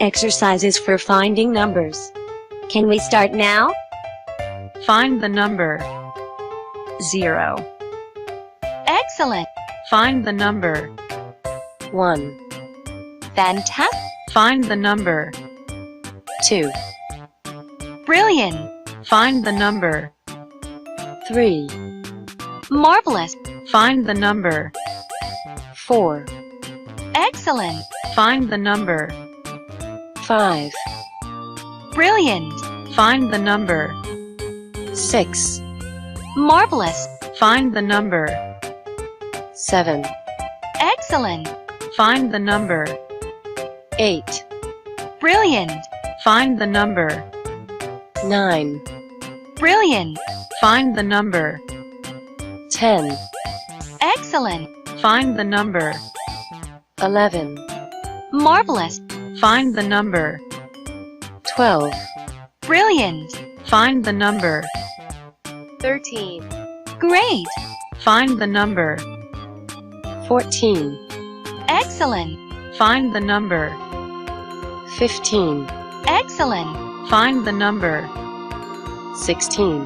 Exercises for finding numbers. Can we start now? Find the number 0. Excellent. Find the number 1, Fantastic. Find the number 2, Brilliant. Find the number 3, Marvelous. Find the number 4, Excellent. Find the number 5, Brilliant. Find the number 6, Marvelous. Find the number 7, Excellent. Find the number 8, Brilliant. Find the number 9, Brilliant. Find the number 10, Excellent. Find the number 11, Marvelous. Find the number 12, Brilliant. Find the number 13, Great. Find the number 14, Excellent. Find the number 15, Excellent. Find the number 16,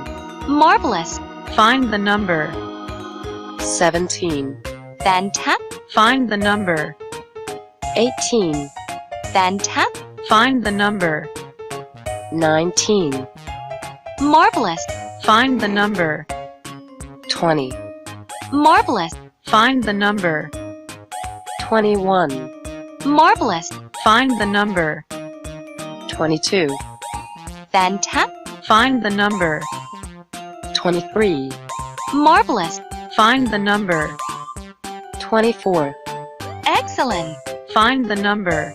Marvelous. Find the number 17, Fantastic. Find the number 18, Fantastic. Find the number 19, Marvelous. Find the number 20, Marvelous. Find the number 21, Marvelous. Find the number 22, Fantastic. Find the number 23, Marvelous. Find the number 24, Excellent. Find the number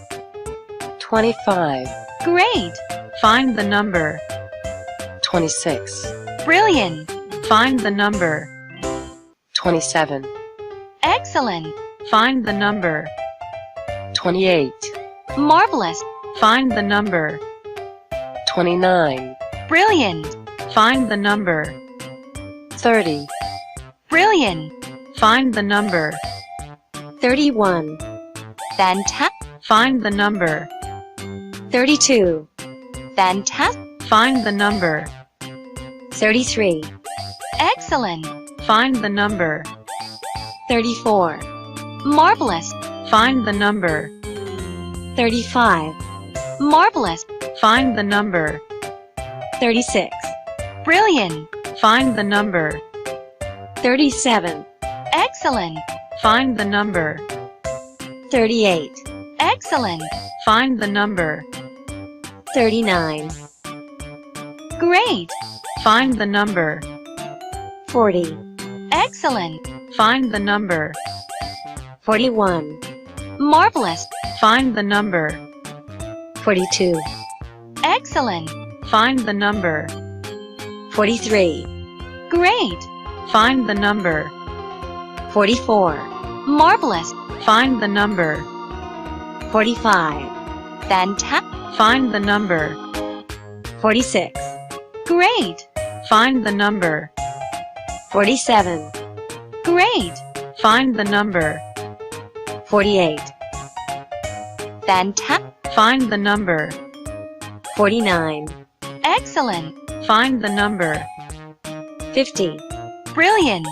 25, Great. Find the number 26, Brilliant. Find the number 27, Excellent. Find the number 28, Marvelous. Find the number 29, Brilliant. Find the number 30, Brilliant. Find the number 31, Fantastic. Find the number 32, Fantastic. Find the number 33, Excellent. Find the number 34, Marvelous. Find the number 35, Marvelous. Find the number 36, Brilliant. Find the number 37, Excellent. Find the number 38, Excellent. Find the number 39, Great. Find the number 40, Excellent. Find the number 41, Marvelous. Find the number 42, Excellent. Find the number 43, Great. Find the number 44, Marvelous. Find the number 45, Fantastic. Find the number 46, Great. Find the number 47, Great. Find the number 48, Fantastic. Find the number 49, Excellent. Find the number 50, Brilliant.